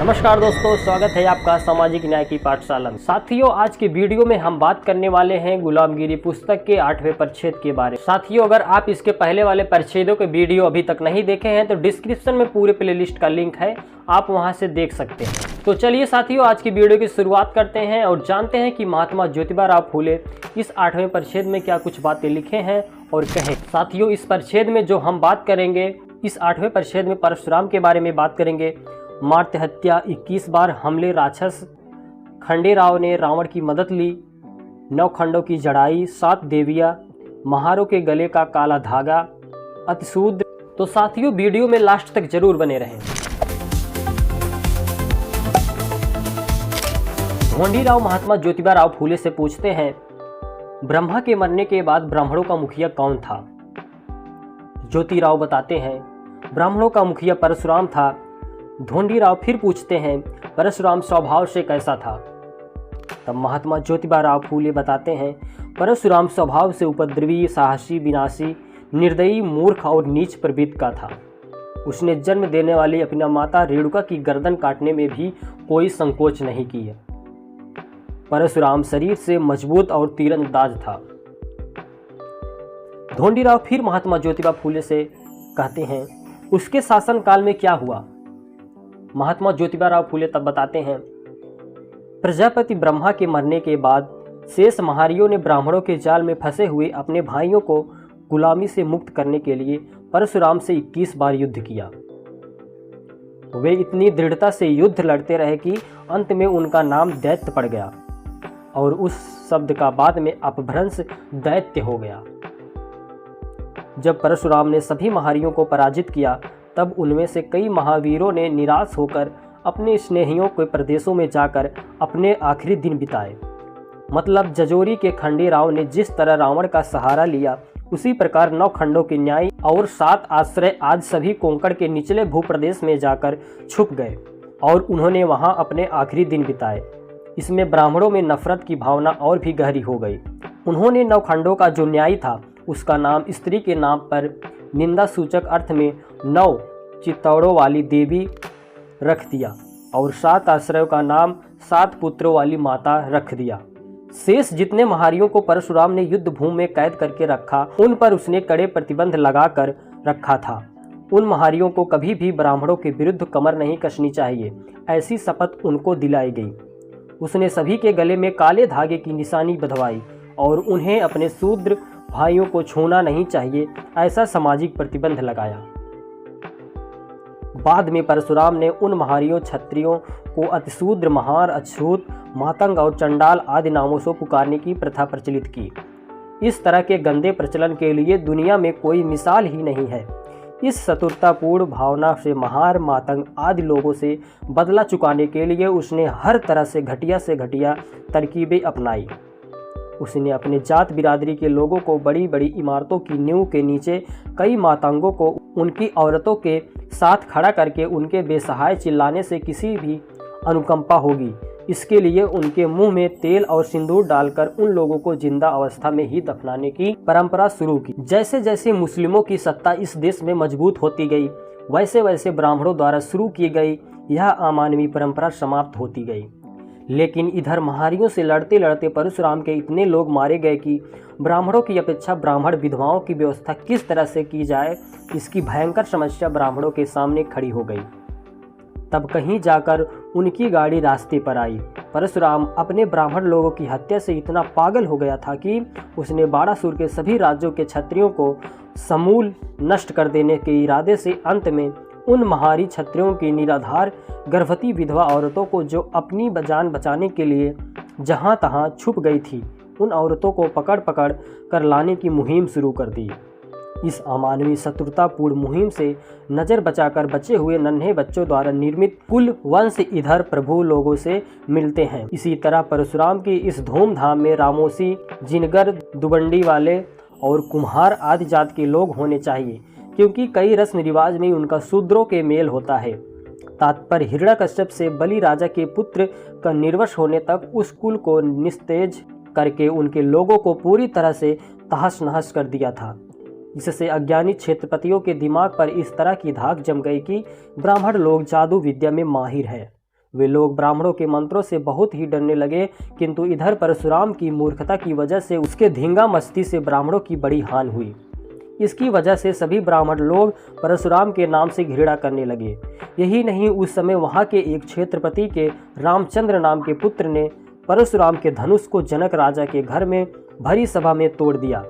नमस्कार दोस्तों, स्वागत है आपका सामाजिक न्याय की पाठशाला में। साथियों, आज के वीडियो में हम बात करने वाले हैं गुलामगिरी पुस्तक के 8वें परिच्छेद के बारे में। साथियों, अगर आप इसके पहले वाले परिच्छेदों के वीडियो अभी तक नहीं देखे हैं तो डिस्क्रिप्शन में पूरे प्लेलिस्ट का लिंक है, आप वहां से देख सकते हैं। तो चलिए साथियों, आज की वीडियो की शुरुआत करते हैं और जानते हैं कि महात्मा ज्योतिबा राव फूले इस 8वें परिच्छेद में क्या कुछ बातें लिखे हैं और कहे। साथियों, इस परिच्छेद में जो हम बात करेंगे, इस 8वें परिच्छेद में परशुराम के बारे में बात करेंगे। मार्त्य हत्या, 21 बार हमले राक्षस, खंडेराव ने रावण की मदद ली, 9 खंडों की जड़ाई, 7 देवियां, महारों के गले का काला धागा, अतिशूद्र। तो साथियों, वीडियो में लास्ट तक जरूर बने रहें। ढोंडीराव महात्मा ज्योतिबा राव फूले से पूछते हैं, ब्रह्मा के मरने के बाद ब्राह्मणों का मुखिया कौन था? ज्योतिराव बताते हैं, ब्राह्मणों का मुखिया परशुराम था। ढोंडीराव फिर पूछते हैं, परशुराम स्वभाव से कैसा था? तब महात्मा ज्योतिबा राव फूले बताते हैं, परशुराम स्वभाव से उपद्रवी, साहसी, विनाशी, निर्दयी, मूर्ख और नीच प्रवृत्ति का था। उसने जन्म देने वाली अपनी माता रेणुका की गर्दन काटने में भी कोई संकोच नहीं किया। परशुराम शरीर से मजबूत और तीरंदाज था। ढोंडीराव फिर महात्मा ज्योतिबा फूले से कहते हैं, उसके शासन काल में क्या हुआ? महात्मा ज्योतिबा राव फूले तब बताते हैं, प्रजापति ब्रह्मा के मरने के बाद शेष महारियों ने ब्राह्मणों के जाल में फंसे हुए अपने भाइयों को गुलामी से मुक्त करने के लिए परशुराम से 21 बार युद्ध किया। वे इतनी दृढ़ता से युद्ध लड़ते रहे कि अंत में उनका नाम दैत्य पड़ गया और उस शब्द का बाद में अपभ्रंश दैत्य हो गया। जब परशुराम ने सभी महारियों को पराजित किया, तब उनमें से कई महावीरों ने निराश होकर अपने स्नेहियों के प्रदेशों में जाकर अपने आखिरी दिन बिताए। मतलब जजोरी के खंडेराव ने जिस तरह रावण का सहारा लिया, उसी प्रकार 9 खंडों के न्याय और 7 आश्रय आज सभी कोंकण के निचले भूप्रदेश में जाकर छुप गए और उन्होंने वहां अपने आखिरी दिन बिताए। इसमें ब्राह्मणों में नफरत की भावना और भी गहरी हो गई। उन्होंने 9 खंडों का जो न्याय था, उसका नाम स्त्री के नाम पर निंदा सूचक अर्थ में 9 चित्तौड़ों वाली देवी रख दिया और 7 आश्रयों का नाम 7 पुत्रों वाली माता रख दिया। शेष जितने महारियों को परशुराम ने युद्ध भूमि में कैद करके रखा, उन पर उसने कड़े प्रतिबंध लगाकर रखा था। उन महारियों को कभी भी ब्राह्मणों के विरुद्ध कमर नहीं कसनी चाहिए, ऐसी शपथ उनको दिलाई गई। उसने सभी के गले में काले धागे की निशानी बंधवाई और उन्हें अपने शूद्र भाइयों को छूना नहीं चाहिए, ऐसा सामाजिक प्रतिबंध लगाया। बाद में परशुराम ने उन महारियों क्षत्रियों को अतिशूद्र, महार, अछूत, मातंग और चंडाल आदि नामों से पुकारने की प्रथा प्रचलित की। इस तरह के गंदे प्रचलन के लिए दुनिया में कोई मिसाल ही नहीं है। इस शत्रुतापूर्ण भावना से महार, मातंग आदि लोगों से बदला चुकाने के लिए उसने हर तरह से घटिया तरकीबें अपनाई। उसने अपने जात बिरादरी के लोगों को बड़ी बड़ी इमारतों की नींव के नीचे कई मातंगों को उनकी औरतों के साथ खड़ा करके उनके बेसहाय चिल्लाने से किसी भी अनुकंपा होगी, इसके लिए उनके मुंह में तेल और सिंदूर डालकर उन लोगों को जिंदा अवस्था में ही दफनाने की परंपरा शुरू की। जैसे जैसे मुस्लिमों की सत्ता इस देश में मजबूत होती गई, वैसे वैसे ब्राह्मणों द्वारा शुरू की गई यह अमानवीय परंपरा समाप्त होती गई। लेकिन इधर महारियों से लड़ते लड़ते परशुराम के इतने लोग मारे गए कि ब्राह्मणों की अपेक्षा ब्राह्मण विधवाओं की व्यवस्था किस तरह से की जाए, इसकी भयंकर समस्या ब्राह्मणों के सामने खड़ी हो गई। तब कहीं जाकर उनकी गाड़ी रास्ते पर आई। परशुराम अपने ब्राह्मण लोगों की हत्या से इतना पागल हो गया था कि उसने बाणासुर के सभी राज्यों के क्षत्रियों को समूल नष्ट कर देने के इरादे से अंत में उन महारी क्षत्रियों की निराधार गर्भवती विधवा औरतों को, जो अपनी जान बचाने के लिए जहां तहां छुप गई थी, उन औरतों को पकड़ पकड़ कर लाने की मुहिम शुरू कर दी। इस अमानवीय शत्रुतापूर्ण मुहिम से नजर बचाकर बचे हुए नन्हे बच्चों द्वारा निर्मित कुल वंश इधर प्रभु लोगों से मिलते हैं। इसी तरह परशुराम की इस धूमधाम में रामोसी, जिनगर, दुबंडी वाले और कुम्हार आदि जात के लोग होने चाहिए, क्योंकि कई रस्म रिवाज में उनका शूद्रों के मेल होता है। तात्पर्य हिरण्यकश्यप से बलि राजा के पुत्र का निर्वंश होने तक उस कुल को निस्तेज करके उनके लोगों को पूरी तरह से तहस नहस कर दिया था। जिससे अज्ञानी क्षेत्रपतियों के दिमाग पर इस तरह की धाक जम गई कि ब्राह्मण लोग जादू विद्या में माहिर हैं। वे लोग ब्राह्मणों के मंत्रों से बहुत ही डरने लगे, किंतु इधर परशुराम की मूर्खता की वजह से उसके धींगा मस्ती से ब्राह्मणों की बड़ी हानि हुई। इसकी वजह से सभी ब्राह्मण लोग परशुराम के नाम से घृणा करने लगे। यही नहीं, उस समय वहाँ के एक क्षेत्रपति के रामचंद्र नाम के पुत्र ने परशुराम के धनुष को जनक राजा के घर में भरी सभा में तोड़ दिया।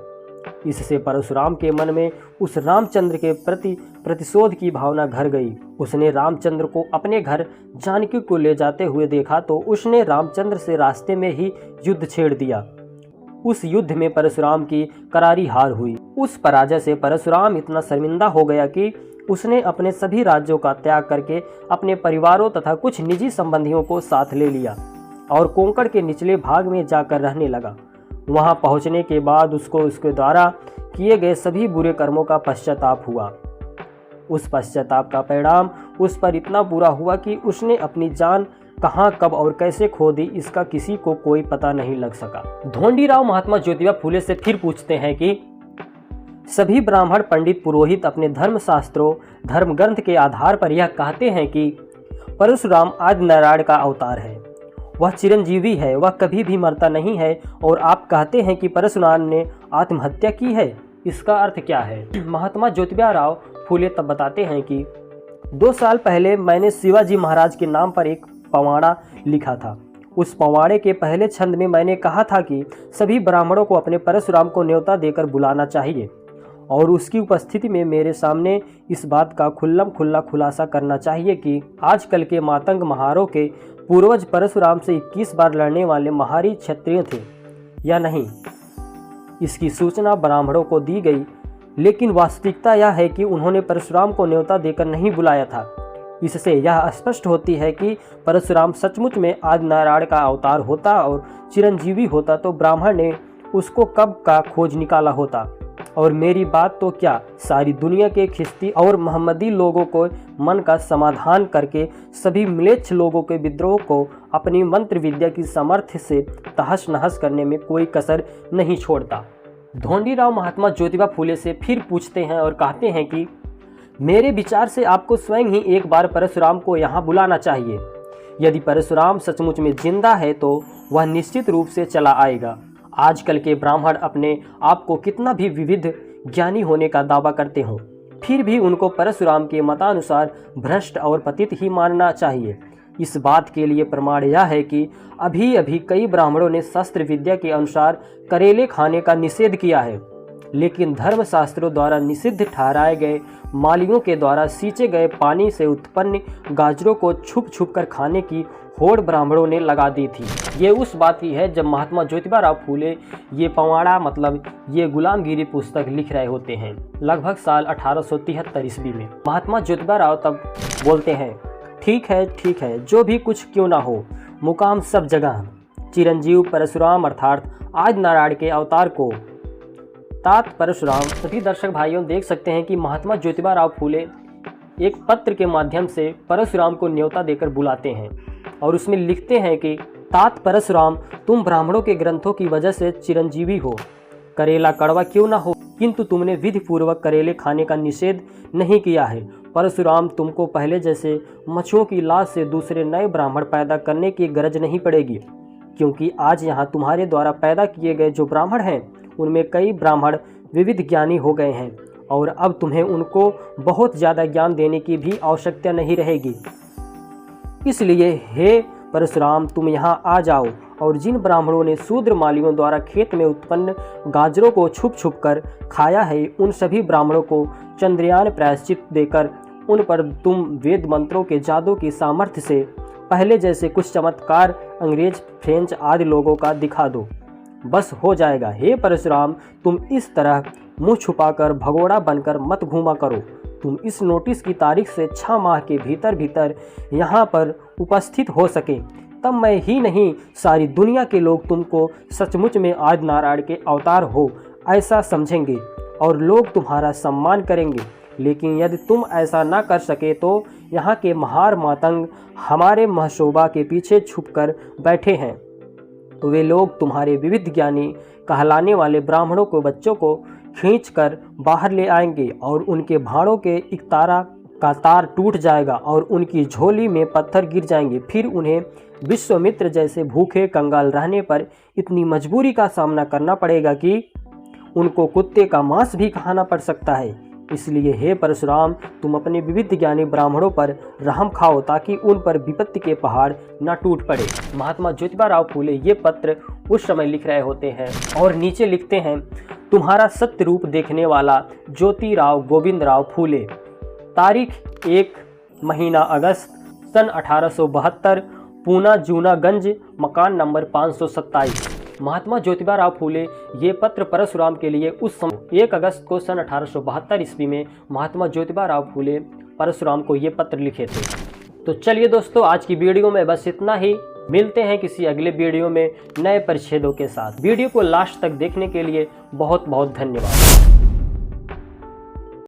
इससे परशुराम के मन में उस रामचंद्र के प्रति प्रतिशोध की भावना घर गई। उसने रामचंद्र को अपने घर जानकी को ले जाते हुए देखा तो उसने रामचंद्र से रास्ते में ही युद्ध छेड़ दिया। उस युद्ध में परशुराम की करारी हार हुई। उस पराजय से परशुराम इतना शर्मिंदा हो गया कि उसने अपने सभी राज्यों का त्याग करके अपने परिवारों तथा कुछ निजी संबंधियों को साथ ले लिया और कोंकण के निचले भाग में जाकर रहने लगा। वहां पहुंचने के बाद उसको उसके द्वारा किए गए सभी बुरे कर्मों का पश्चाताप हुआ। उस पश्चाताप का परिणाम उस पर इतना बुरा हुआ कि उसने अपनी जान कहां, कब और कैसे खो दी, इसका किसी को कोई पता नहीं लग सका। ढोंडीराव महात्मा ज्योतिबा फूले से फिर पूछते हैं कि सभी ब्राह्मण पंडित पुरोहित अपने धर्मशास्त्रों धर्म ग्रंथ के आधार पर यह कहते हैं कि परशुराम आदि नारायण का अवतार है, वह चिरंजीवी है, वह कभी भी मरता नहीं है, और आप कहते हैं कि परशुराम ने आत्महत्या की है, इसका अर्थ क्या है? महात्मा ज्योतिबा राव फूले तब बताते हैं कि 2 साल पहले मैंने शिवाजी महाराज के नाम पर एक पवाड़ा लिखा था। उस पवाड़े के पहले छंद में मैंने कहा था कि सभी ब्राह्मणों को अपने परशुराम को न्योता देकर बुलाना चाहिए और उसकी उपस्थिति में मेरे सामने इस बात का खुल्लम खुल्ला खुलासा करना चाहिए कि आजकल के मातंग महारों के पूर्वज परशुराम से 21 बार लड़ने वाले महारी क्षत्रिय थे या नहीं। इसकी सूचना ब्राह्मणों को दी गई, लेकिन वास्तविकता यह है कि उन्होंने परशुराम को न्योता देकर नहीं बुलाया था। इससे यह स्पष्ट होती है कि परशुराम सचमुच में आदि नारायण का अवतार होता और चिरंजीवी होता तो ब्राह्मण ने उसको कब का खोज निकाला होता। और मेरी बात तो क्या, सारी दुनिया के ख्रिस्ती और मोहम्मदी लोगों को मन का समाधान करके सभी म्लेच्छ लोगों के विद्रोह को अपनी मंत्र विद्या की सामर्थ्य से तहस नहस करने में कोई कसर नहीं छोड़ता। ढोंडीराव महात्मा ज्योतिबा फूले से फिर पूछते हैं और कहते हैं कि मेरे विचार से आपको स्वयं ही एक बार परशुराम को यहाँ बुलाना चाहिए। यदि परशुराम सचमुच में जिंदा है तो वह निश्चित रूप से चला आएगा। आजकल के ब्राह्मण अपने आप को कितना भी विविध ज्ञानी होने का दावा करते हों, फिर भी उनको परशुराम के मतानुसार भ्रष्ट और पतित ही मानना चाहिए। इस बात के लिए प्रमाण यह है कि अभी अभी कई ब्राह्मणों ने शस्त्र विद्या के अनुसार करेले खाने का निषेध किया है, लेकिन धर्मशास्त्रों द्वारा निषिद्ध ठहराए गए मालियों के द्वारा सींचे गए पानी से उत्पन्न गाजरों को छुप छुप कर खाने की होड़ ब्राह्मणों ने लगा दी थी। ये उस बात की है जब महात्मा ज्योतिबा राव फूले ये पवाड़ा मतलब ये गुलामगिरी पुस्तक लिख रहे होते हैं, लगभग साल 1873 ईस्वी में। महात्मा ज्योतिबा राव तब बोलते हैं, ठीक है, जो भी कुछ क्यों ना हो, मुकाम सब जगह चिरंजीव परशुराम अर्थात आदि नारायण के अवतार को तात परशुराम। सभी दर्शक भाइयों देख सकते हैं कि महात्मा ज्योतिबा राव फूले एक पत्र के माध्यम से परशुराम को न्योता देकर बुलाते हैं और उसमें लिखते हैं कि तात परशुराम, तुम ब्राह्मणों के ग्रंथों की वजह से चिरंजीवी हो, करेला कड़वा क्यों ना हो, किंतु तुमने विधि पूर्वक करेले खाने का निषेध नहीं किया है। परशुराम, तुमको पहले जैसे मछुओं की लाश से दूसरे नए ब्राह्मण पैदा करने की गरज नहीं पड़ेगी, क्योंकि आज यहाँ तुम्हारे द्वारा पैदा किए गए जो ब्राह्मण हैं उनमें कई ब्राह्मण विविध ज्ञानी हो गए हैं और अब तुम्हें उनको बहुत ज़्यादा ज्ञान देने की भी आवश्यकता नहीं रहेगी। इसलिए हे परशुराम, तुम यहाँ आ जाओ और जिन ब्राह्मणों ने शूद्र मालियों द्वारा खेत में उत्पन्न गाजरों को छुप छुप कर खाया है, उन सभी ब्राह्मणों को चंद्रयान प्रायश्चित देकर उन पर तुम वेद मंत्रों के जादू की सामर्थ्य से पहले जैसे कुछ चमत्कार अंग्रेज, फ्रेंच आदि लोगों का दिखा दो, बस हो जाएगा। हे परशुराम, तुम इस तरह मुंह छुपाकर भगोड़ा बनकर मत घूमा करो। तुम इस नोटिस की तारीख से 6 माह के भीतर भीतर यहाँ पर उपस्थित हो सके, तब मैं ही नहीं सारी दुनिया के लोग तुमको सचमुच में आदि नारायण के अवतार हो ऐसा समझेंगे और लोग तुम्हारा सम्मान करेंगे। लेकिन यदि तुम ऐसा ना कर सके तो यहाँ के महार मातंग हमारे महशोभा के पीछे छुपकर बैठे हैं, तो वे लोग तुम्हारे विविध ज्ञानी कहलाने वाले ब्राह्मणों को बच्चों को खींचकर बाहर ले आएंगे और उनके भाड़ों के इकतारा का तार टूट जाएगा और उनकी झोली में पत्थर गिर जाएंगे। फिर उन्हें विश्वामित्र जैसे भूखे कंगाल रहने पर इतनी मजबूरी का सामना करना पड़ेगा कि उनको कुत्ते का मांस भी खाना पड़ सकता है। इसलिए हे परशुराम, तुम अपने विविध ज्ञानी ब्राह्मणों पर रहम खाओ ताकि उन पर विपत्ति के पहाड़ न टूट पड़े। महात्मा ज्योतिबा राव फूले ये पत्र उस समय लिख रहे होते हैं और नीचे लिखते हैं, तुम्हारा सत्य रूप देखने वाला ज्योतिराव गोविंदराव फूले। तारीख 1 महीना अगस्त सन 1872, पूना जूनागंज, मकान नंबर 527। महात्मा ज्योतिबा राव फूले ये पत्र परशुराम के लिए उस समय 1 अगस्त को सन 1872 ईस्वी में महात्मा ज्योतिबा राव फूले परशुराम को ये पत्र लिखे थे। तो चलिए दोस्तों, आज की वीडियो में बस इतना ही। मिलते हैं किसी अगले वीडियो में नए परिच्छेदों के साथ। वीडियो को लास्ट तक देखने के लिए बहुत बहुत धन्यवाद।